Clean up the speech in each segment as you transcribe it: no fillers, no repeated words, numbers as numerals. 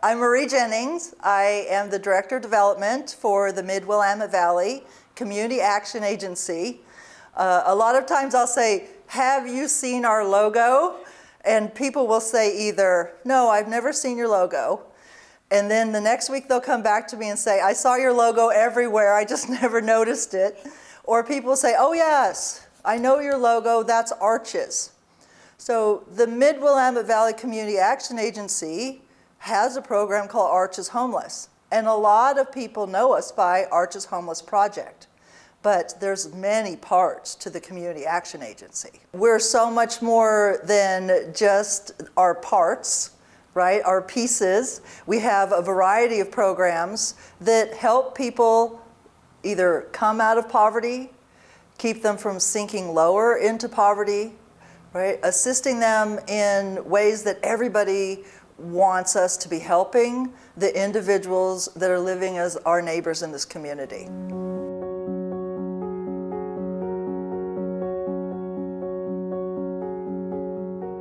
I'm Marie Jennings. I am the Director of Development for the Mid-Willamette Valley Community Action Agency. A lot of times I'll say, have you seen our logo? And people will say either, no, I've never seen your logo. And then the next week they'll come back to me and say, I saw your logo everywhere, I just never noticed it. Or people say, oh yes, I know your logo, that's Arches. So the Mid-Willamette Valley Community Action Agency has a program called Arches Homeless. And a lot of people know us by Arches Homeless Project. But there's many parts to the Community Action Agency. We're so much more than just our parts, right? Our pieces. We have a variety of programs that help people either come out of poverty, keep them from sinking lower into poverty, right? Assisting them in ways that everybody wants us to be helping the individuals that are living as our neighbors in this community.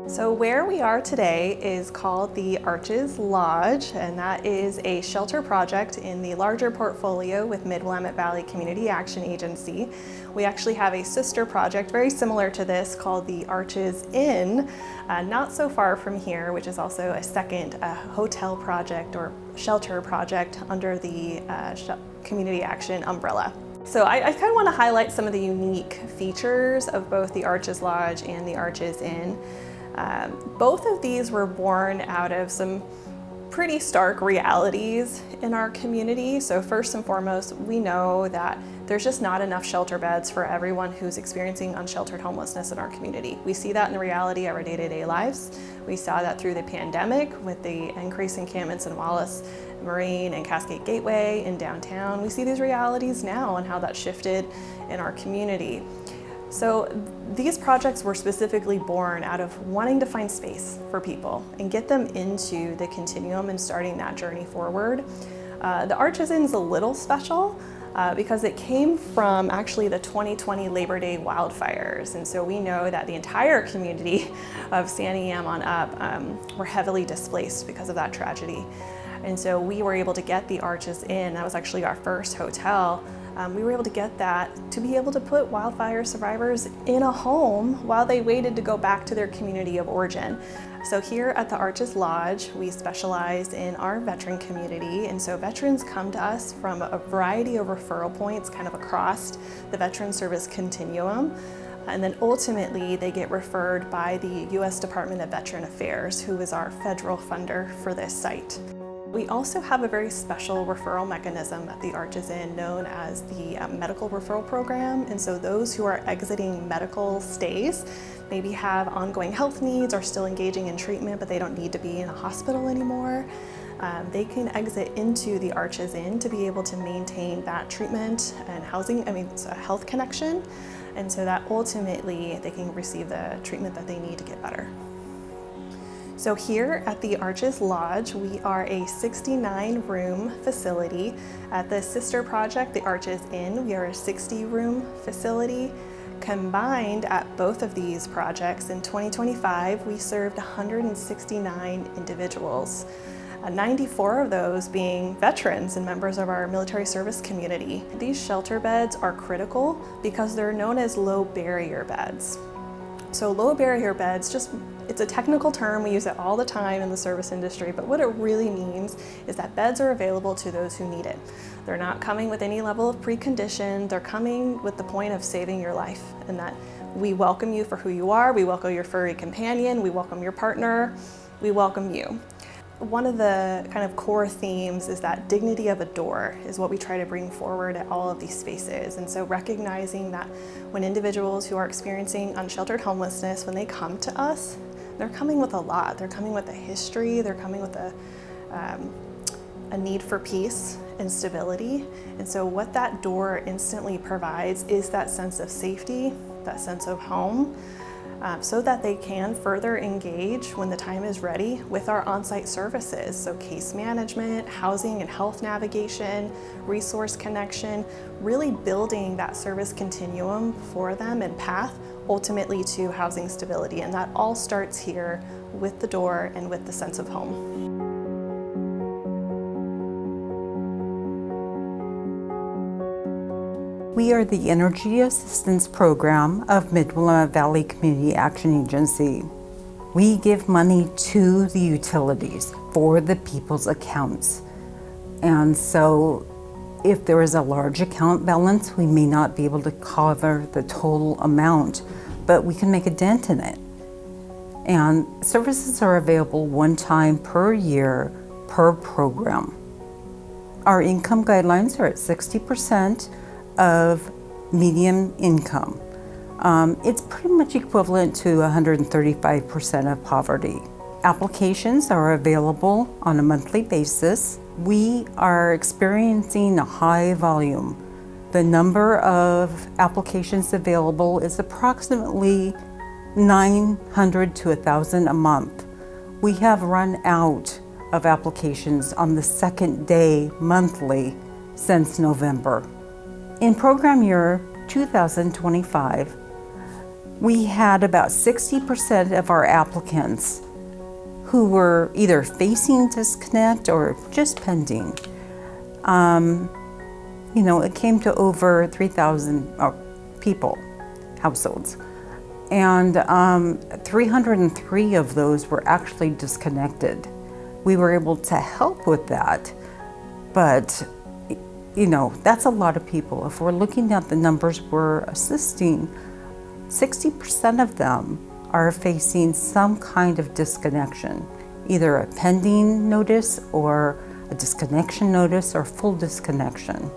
So where we are today is called the Arches Lodge, and that is a shelter project in the larger portfolio with Mid-Willamette Valley Community Action Agency. We actually have a sister project very similar to this called the Arches Inn, not so far from here, which is also a second hotel project or shelter project under the Community Action umbrella. So I kind of want to highlight some of the unique features of both the Arches Lodge and the Arches Inn. Both of these were born out of some pretty stark realities in our community. So first and foremost, we know that there's just not enough shelter beds for everyone who's experiencing unsheltered homelessness in our community. We see that in the reality of our day-to-day lives. We saw that through the pandemic with the increase in encampments in Wallace, Marine, and Cascade Gateway in downtown. We see these realities now and how that shifted in our community. So these projects were specifically born out of wanting to find space for people and get them into the continuum and starting that journey forward. The Arches Inn is a little special because it came from actually the 2020 Labor Day wildfires. And so we know that the entire community of San Am on up were heavily displaced because of that tragedy. And so we were able to get the Arches Inn. That was actually our first hotel. We were able to get that to be able to put wildfire survivors in a home while they waited to go back to their community of origin. So here at the Arches Lodge, we specialize in our veteran community, and so veterans come to us from a variety of referral points kind of across the veteran service continuum. And then ultimately they get referred by the U.S. Department of Veteran Affairs, who is our federal funder for this site. We also have a very special referral mechanism at the Arches Inn known as the medical referral program. And so those who are exiting medical stays, maybe have ongoing health needs, are still engaging in treatment, but they don't need to be in a hospital anymore. They can exit into the Arches Inn to be able to maintain that treatment and housing, it's a health connection. And so that ultimately they can receive the treatment that they need to get better. So here at the Arches Lodge, we are a 69-room facility. At the sister project, the Arches Inn, we are a 60-room facility. Combined at both of these projects in 2025, we served 169 individuals. 94 of those being veterans and members of our military service community. These shelter beds are critical because they're known as low barrier beds. So low barrier beds, it's a technical term, we use it all the time in the service industry, but what it really means is that beds are available to those who need it. They're not coming with any level of precondition, they're coming with the point of saving your life, and that we welcome you for who you are, we welcome your furry companion, we welcome your partner, we welcome you. One of the kind of core themes is that dignity of a door is what we try to bring forward at all of these spaces. And so recognizing that when individuals who are experiencing unsheltered homelessness, when they come to us, they're coming with a lot. They're coming with a history, they're coming with a need for peace and stability. And so what that door instantly provides is that sense of safety, that sense of home, so that they can further engage when the time is ready with our on-site services. So case management, housing and health navigation, resource connection, really building that service continuum for them and path ultimately to housing stability. And that all starts here with the door and with the sense of home. We are the Energy Assistance Program of Mid-Willamette Valley Community Action Agency. We give money to the utilities for the people's accounts. And so if there is a large account balance, we may not be able to cover the total amount, but we can make a dent in it. And services are available one time per year per program. Our income guidelines are at 60% of median income. It's pretty much equivalent to 135% of poverty. Applications are available on a monthly basis. We are experiencing a high volume. The number of applications available is approximately 900 to 1,000 a month. We have run out of applications on the second day monthly since November. In program year 2025, we had about 60% of our applicants who were either facing disconnect or just pending. It came to over 3,000 people, households. And 303 of those were actually disconnected. We were able to help with that, but that's a lot of people. If we're looking at the numbers we're assisting, 60% of them are facing some kind of disconnection, either a pending notice or a disconnection notice or full disconnection.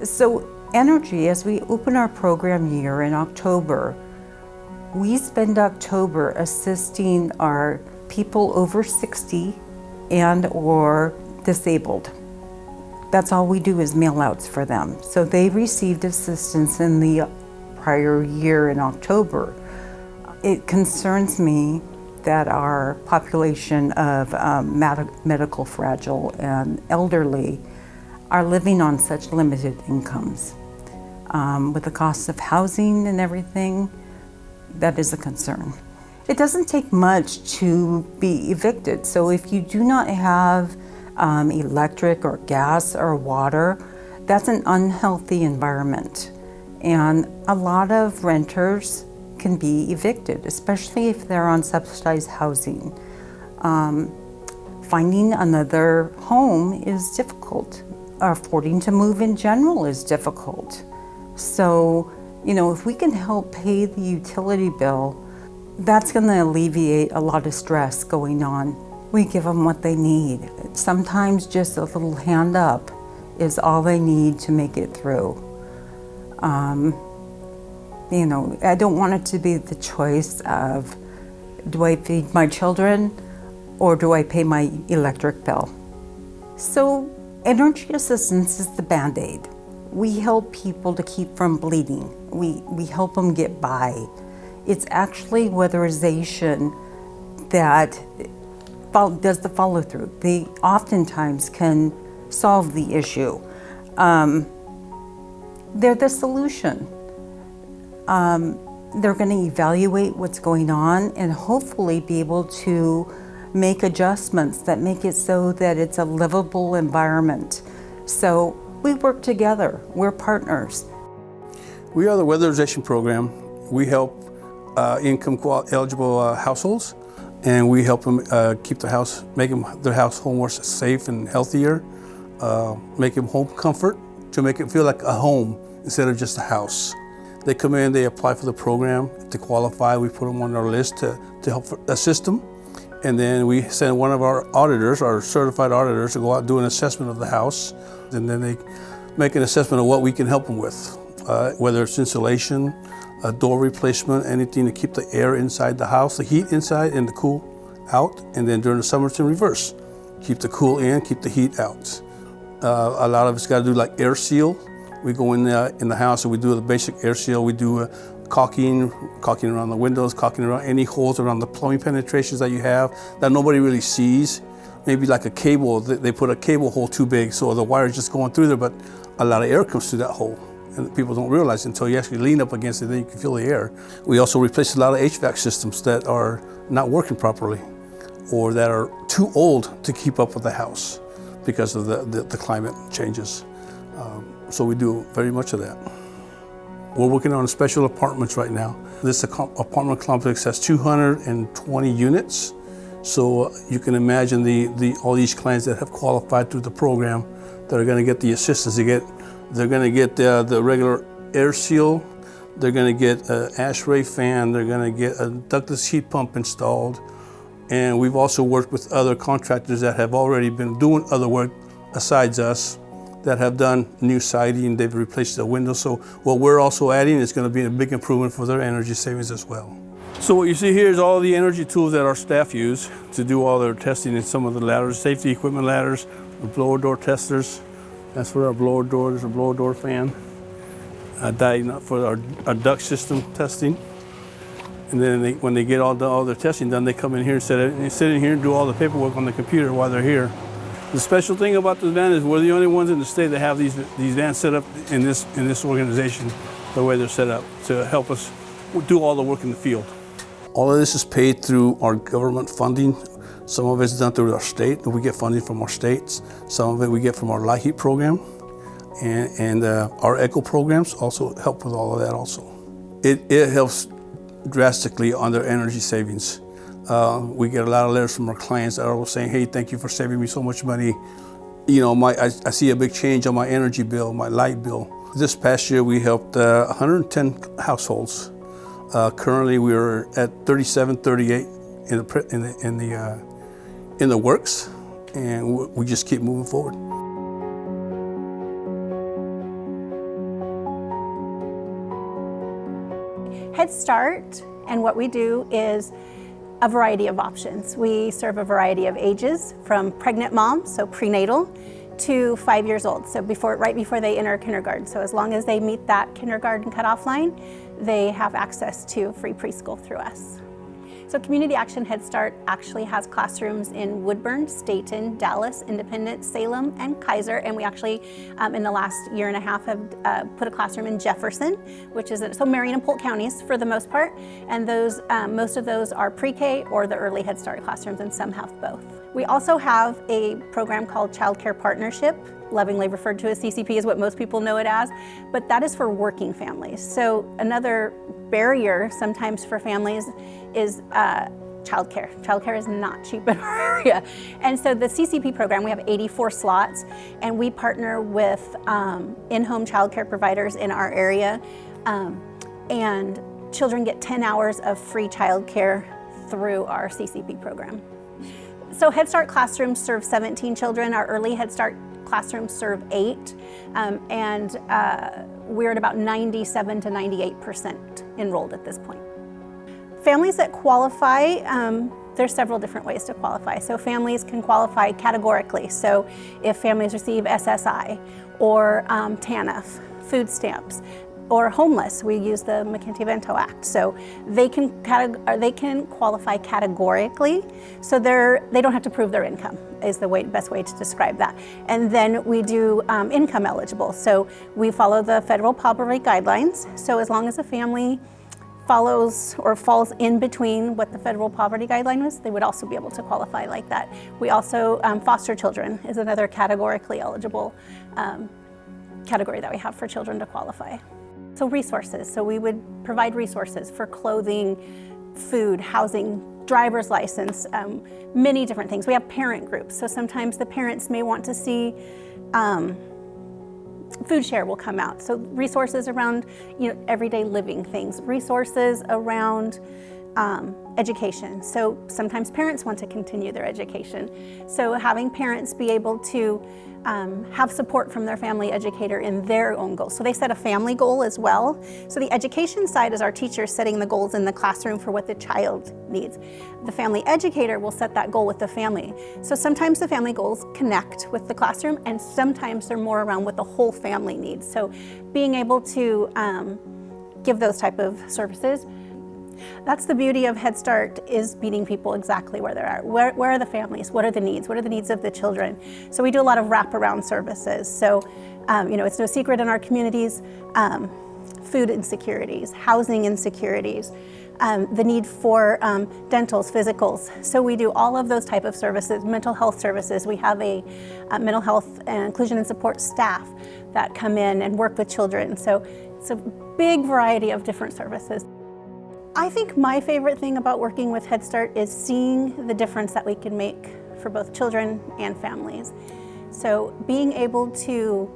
So Energy, as we open our program year in October, we spend October assisting our people over 60 and or disabled. That's all we do is mail outs for them. So they received assistance in the prior year in October. It concerns me that our population of medical fragile and elderly are living on such limited incomes. With the cost of housing and everything, that is a concern. It doesn't take much to be evicted. So if you do not have electric or gas or water, that's an unhealthy environment. And a lot of renters can be evicted, especially if they're on subsidized housing. Finding another home is difficult. Affording to move in general is difficult. So, if we can help pay the utility bill, that's going to alleviate a lot of stress going on. We give them what they need. Sometimes just a little hand up is all they need to make it through. I don't want it to be the choice of, do I feed my children or do I pay my electric bill? So energy assistance is the Band-Aid. We help people to keep from bleeding. We help them get by. It's actually weatherization that does the follow through. They oftentimes can solve the issue. They're the solution. They're going to evaluate what's going on and hopefully be able to make adjustments that make it so that it's a livable environment. So we work together. We're partners. We are the weatherization program. We help income eligible households, and we help them keep their house, make their household more safe and healthier, make them home comfort to make it feel like a home instead of just a house. They come in, they apply for the program. If they qualify, we put them on our list to help assist them. And then we send one of our auditors, our certified auditors, to go out and do an assessment of the house. And then they make an assessment of what we can help them with, whether it's insulation, a door replacement, anything to keep the air inside the house, the heat inside and the cool out. And then during the summer, it's in reverse. Keep the cool in, keep the heat out. A lot of it's got to do like air seal. We go in the house and we do the basic air seal. We do caulking around the windows, caulking around any holes around the plumbing penetrations that you have that nobody really sees. Maybe like a cable, they put a cable hole too big so the wire is just going through there, but a lot of air comes through that hole. And people don't realize it until you actually lean up against it, then you can feel the air. We also replace a lot of HVAC systems that are not working properly or that are too old to keep up with the house because of the climate changes. So we do very much of that. We're working on special apartments right now. This apartment complex has 220 units. So you can imagine all these clients that have qualified through the program that are going to get the assistance they're going to get the regular air seal, they're going to get an ASHRAE fan, they're going to get a ductless heat pump installed. And we've also worked with other contractors that have already been doing other work besides us, that have done new siding, they've replaced the windows. So what we're also adding is going to be a big improvement for their energy savings as well. So what you see here is all the energy tools that our staff use to do all their testing in some of the ladders, safety equipment ladders, the blower door testers. That's for our blower door. There's a blower door fan. For our duct system testing. And then when they get all their testing done, they come in here and sit in here and do all the paperwork on the computer while they're here. The special thing about this van is we're the only ones in the state that have these vans set up in this organization, the way they're set up, to help us do all the work in the field. All of this is paid through our government funding. Some of it's done through our state. We get funding from our states. Some of it we get from our light heat program. And our ECHO programs also help with all of that also. It helps drastically on their energy savings. We get a lot of letters from our clients that are saying, hey, thank you for saving me so much money. You know, I see a big change on my energy bill, my light bill. This past year we helped 110 households. Currently we're at 37, 38 in the works, and we just keep moving forward. Head Start, and what we do is a variety of options. We serve a variety of ages, from pregnant moms, so prenatal, to 5 years old, so right before they enter kindergarten. So as long as they meet that kindergarten cutoff line, they have access to free preschool through us. So Community Action Head Start actually has classrooms in Woodburn, Staten, Dallas, Independence, Salem, and Kaiser. And we actually, in the last year and a half, have put a classroom in Jefferson, which is so Marion and Polk counties for the most part. And those, most of those are pre-K or the early Head Start classrooms, and some have both. We also have a program called Child Care Partnership, lovingly referred to as CCP is what most people know it as, but that is for working families. So another barrier sometimes for families is childcare. Childcare is not cheap in our area. And so the CCP program, we have 84 slots, and we partner with in-home childcare providers in our area, and children get 10 hours of free childcare through our CCP program. So Head Start classrooms serve 17 children. Our early Head Start classrooms serve 8, and we're at about 97 to 98% enrolled at this point. Families that qualify, there's several different ways to qualify. So families can qualify categorically. So if families receive SSI or TANF, food stamps, or homeless, we use the McKenty-Vento Act. So they can qualify categorically. So they don't have to prove their income, is the best way to describe that. And then we do income eligible. So we follow the federal poverty guidelines. So as long as a family follows or falls in between what the federal poverty guideline was, they would also be able to qualify like that. We also, foster children is another categorically eligible category that we have for children to qualify. So resources, so we would provide resources for clothing, food, housing, driver's license, many different things. We have parent groups, so sometimes the parents may want to see food share will come out. So resources around, everyday living things, resources around education. So sometimes parents want to continue their education. So having parents be able to have support from their family educator in their own goals. So they set a family goal as well. So the education side is our teachers setting the goals in the classroom for what the child needs. The family educator will set that goal with the family. So sometimes the family goals connect with the classroom, and sometimes they're more around what the whole family needs. So being able to give those type of services. That's the beauty of Head Start, is meeting people exactly where they're at. Where are the families? What are the needs? What are the needs of the children? So we do a lot of wraparound services. So, it's no secret in our communities, food insecurities, housing insecurities, the need for dentals, physicals. So we do all of those type of services, mental health services. We have a mental health and inclusion and support staff that come in and work with children. So it's a big variety of different services. I think my favorite thing about working with Head Start is seeing the difference that we can make for both children and families. So being able to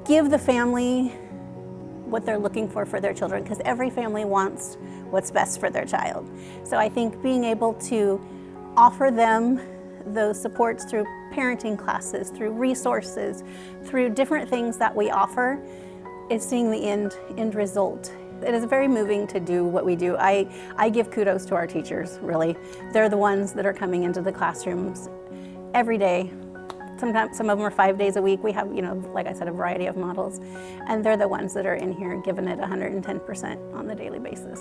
give the family what they're looking for their children, because every family wants what's best for their child. So I think being able to offer them those supports through parenting classes, through resources, through different things that we offer, is seeing the end result. It is very moving to do what we do. I give kudos to our teachers, really. They're the ones that are coming into the classrooms every day. Sometimes some of them are 5 days a week. We have, like I said, a variety of models. And they're the ones that are in here giving it 110% on the daily basis.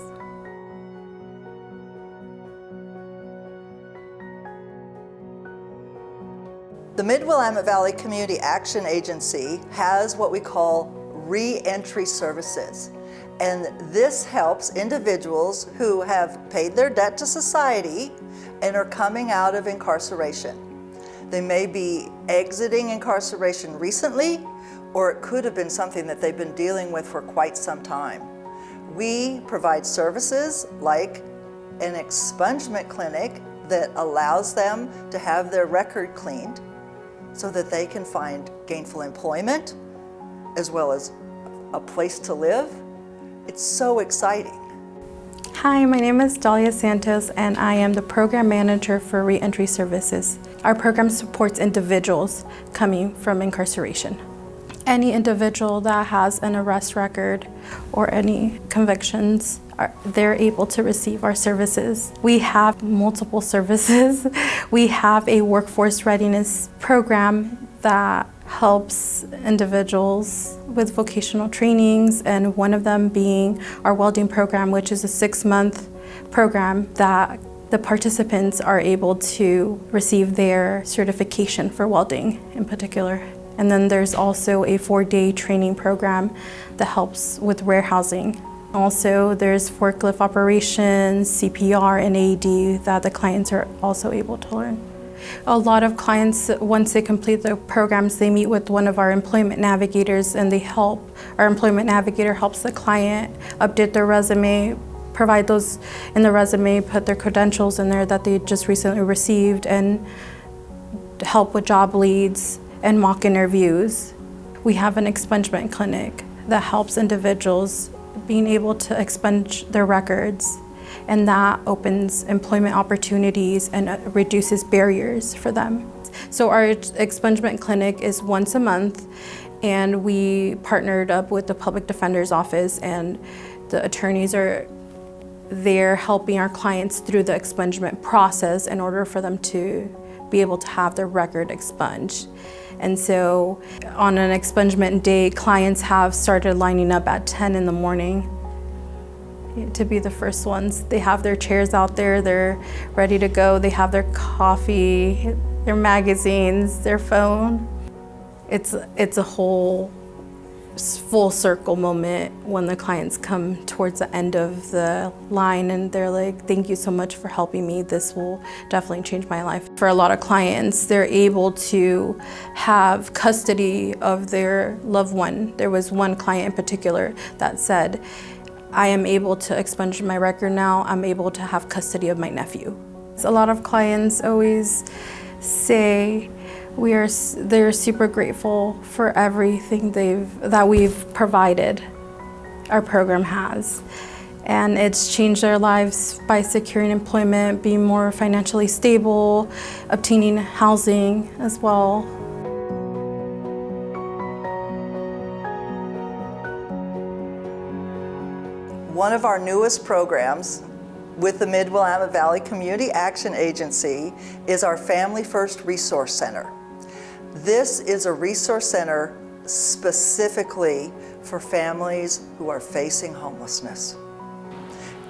The Mid-Willamette Valley Community Action Agency has what we call re-entry services. And this helps individuals who have paid their debt to society and are coming out of incarceration. They may be exiting incarceration recently, or it could have been something that they've been dealing with for quite some time. We provide services like an expungement clinic that allows them to have their record cleaned so that they can find gainful employment as well as a place to live. It's so exciting. Hi, my name is Dahlia Santos and I am the Program Manager for Reentry Services. Our program supports individuals coming from incarceration. Any individual that has an arrest record or any convictions, they're able to receive our services. We have multiple services. We have a workforce readiness program that helps individuals with vocational trainings, and one of them being our welding program, which is a 6-month program that the participants are able to receive their certification for welding in particular. And then there's also a 4-day training program that helps with warehousing. Also, there's forklift operations, CPR, and AED that the clients are also able to learn. A lot of clients, once they complete the programs, they meet with one of our employment navigators and our employment navigator helps the client update their resume, provide those in the resume, put their credentials in there that they just recently received, and help with job leads and mock interviews. We have an expungement clinic that helps individuals being able to expunge their records, and that opens employment opportunities and reduces barriers for them. So our expungement clinic is once a month, and we partnered up with the public defender's office, and the attorneys are there helping our clients through the expungement process in order for them to be able to have their record expunged. And so on an expungement day, clients have started lining up at 10 in the morning to be the first ones. They have their chairs out there, they're ready to go, they have their coffee, their magazines, their phone. It's a whole full circle moment when the clients come towards the end of the line and they're like, thank you so much for helping me. This will definitely change my life. For a lot of clients, they're able to have custody of their loved one. There was one client in particular that said, I am able to expunge my record now. I'm able to have custody of my nephew. A lot of clients always say they're super grateful for everything that we've provided, our program has. And it's changed their lives by securing employment, being more financially stable, obtaining housing as well. One of our newest programs with the Mid-Willamette Valley Community Action Agency is our Family First Resource Center. This is a resource center specifically for families who are facing homelessness.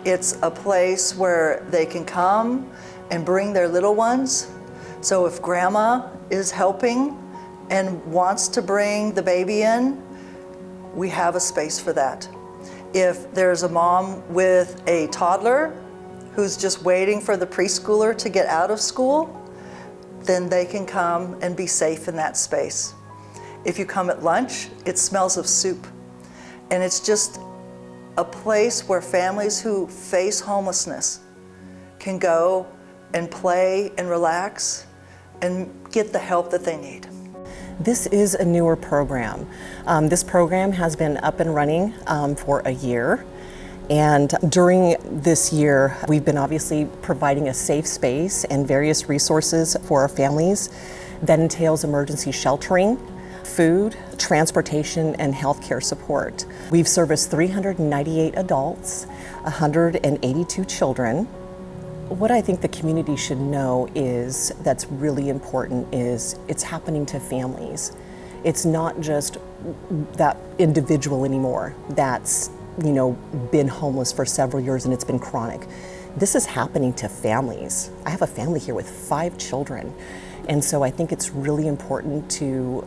It's a place where they can come and bring their little ones. So if grandma is helping and wants to bring the baby in, we have a space for that. If there's a mom with a toddler who's just waiting for the preschooler to get out of school, then they can come and be safe in that space. If you come at lunch, it smells of soup. And it's just a place where families who face homelessness can go and play and relax and get the help that they need. This is a newer program. This program has been up and running for a year. And during this year, we've been obviously providing a safe space and various resources for our families. That entails emergency sheltering, food, transportation, and healthcare support. We've serviced 398 adults, 182 children. What I think the community should know is that's really important is it's happening to families. It's not just that individual anymore that's been homeless for several years and it's been chronic. This is happening to families. I have a family here with 5 children. And so I think it's really important to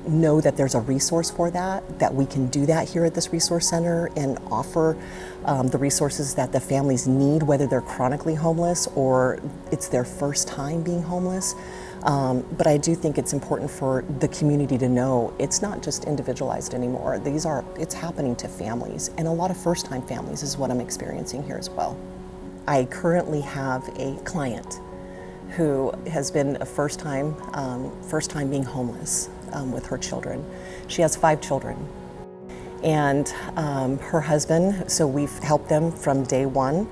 know that there's a resource for that we can do that here at this resource center and offer the resources that the families need, whether they're chronically homeless or it's their first time being homeless. But I do think it's important for the community to know it's not just individualized anymore. It's happening to families, and a lot of first-time families is what I'm experiencing here as well. I currently have a client who has been a first time being homeless with her children. She has 5 children. And her husband, so we've helped them from day one,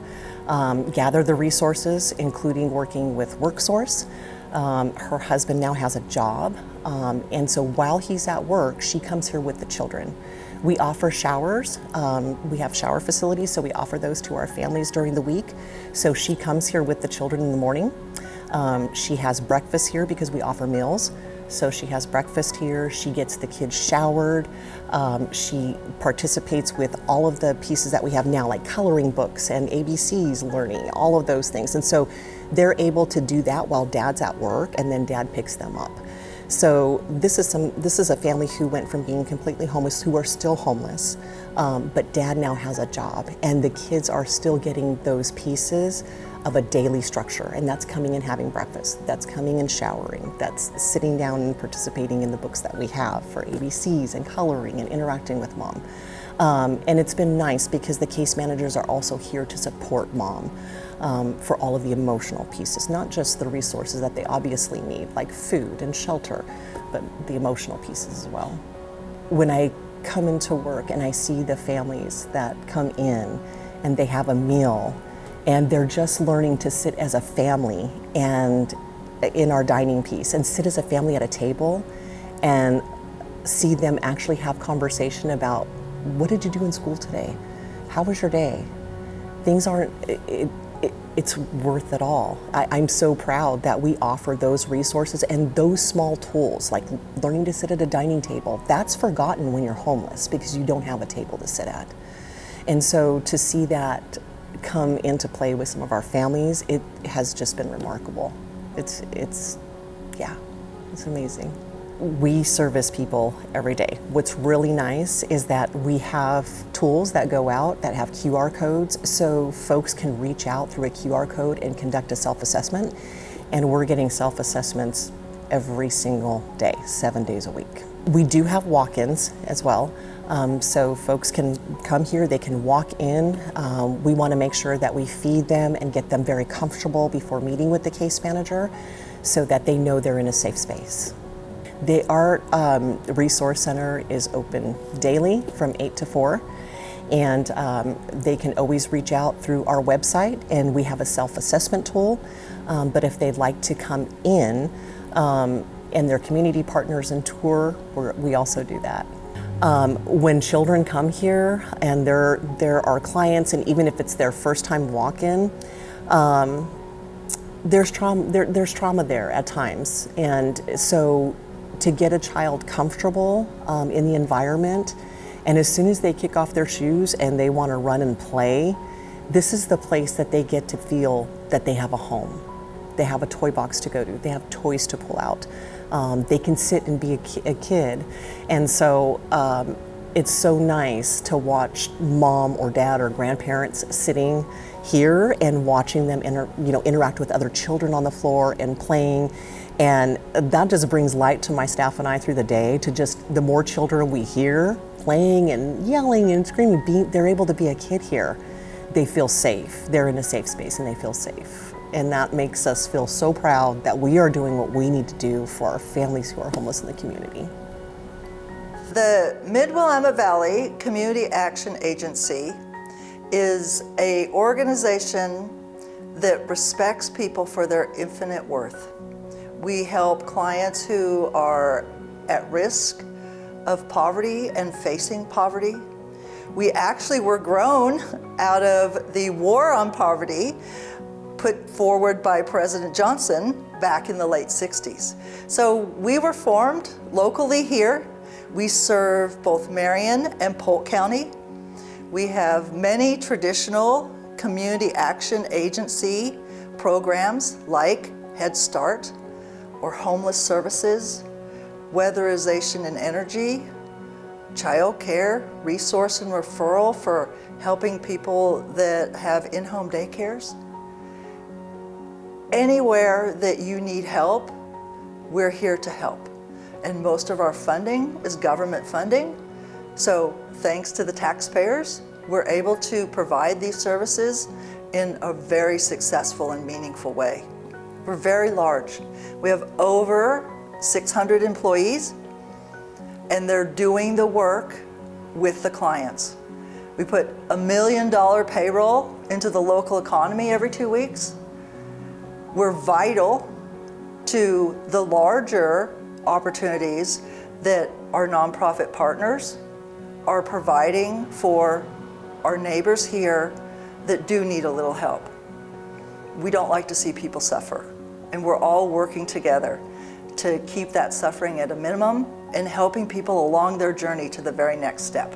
gather the resources, including working with WorkSource. Her husband now has a job, and so while he's at work, she comes here with the children. We offer showers. We have shower facilities, so we offer those to our families during the week. So she comes here with the children in the morning. She has breakfast here because we offer meals. So she has breakfast here, she gets the kids showered, she participates with all of the pieces that we have now, like coloring books and ABCs learning, all of those things. And so they're able to do that while dad's at work, and then dad picks them up. So this is a family who went from being completely homeless, who are still homeless, but dad now has a job, and the kids are still getting those pieces of a daily structure, and that's coming and having breakfast, that's coming and showering, that's sitting down and participating in the books that we have for ABCs and coloring and interacting with mom. And it's been nice because the case managers are also here to support mom for all of the emotional pieces, not just the resources that they obviously need, like food and shelter, but the emotional pieces as well. When I come into work and I see the families that come in and they have a meal and they're just learning to sit as a family and in our dining piece and sit as a family at a table and see them actually have conversation about, what did you do in school today? How was your day? Things aren't, it's worth it all. I'm so proud that we offer those resources and those small tools, like learning to sit at a dining table. That's forgotten when you're homeless because you don't have a table to sit at. And so to see that come into play with some of our families, it has just been remarkable. It's amazing. We service people every day. What's really nice is that we have tools that go out that have QR codes, so folks can reach out through a QR code and conduct a self-assessment, and we're getting self-assessments every single day, 7 days a week. We do have walk-ins as well. So folks can come here, they can walk in. We want to make sure that we feed them and get them very comfortable before meeting with the case manager so that they know they're in a safe space. Our resource center is open daily from 8 to 4, and they can always reach out through our website, and we have a self-assessment tool. But if they'd like to come in and their community partners and tour, we also do that. When children come here and they're our clients, and even if it's their first time walk-in, there's trauma there at times. And so to get a child comfortable in the environment, and as soon as they kick off their shoes and they want to run and play, this is the place that they get to feel that they have a home. They have a toy box to go to, they have toys to pull out. They can sit and be a kid. And so It's so nice to watch mom or dad or grandparents sitting here and watching them interact with other children on the floor and playing. And that just brings light to my staff and I through the day, to just the more children we hear playing and yelling and screaming, they're able to be a kid here. They feel safe. They're in a safe space and they feel safe. And that makes us feel so proud that we are doing what we need to do for our families who are homeless in the community. The Mid-Willamette Valley Community Action Agency is an organization that respects people for their infinite worth. We help clients who are at risk of poverty and facing poverty. We actually were grown out of the war on poverty put forward by President Johnson back in the late 60s. So we were formed locally here. We serve both Marion and Polk County. We have many traditional community action agency programs like Head Start or homeless services, weatherization and energy, child care, resource and referral for helping people that have in-home daycares. Anywhere that you need help, we're here to help. And most of our funding is government funding. So thanks to the taxpayers, we're able to provide these services in a very successful and meaningful way. We're very large. We have over 600 employees, and they're doing the work with the clients. We put $1 million payroll into the local economy every 2 weeks. We're vital to the larger opportunities that our nonprofit partners are providing for our neighbors here that do need a little help. We don't like to see people suffer, and we're all working together to keep that suffering at a minimum and helping people along their journey to the very next step.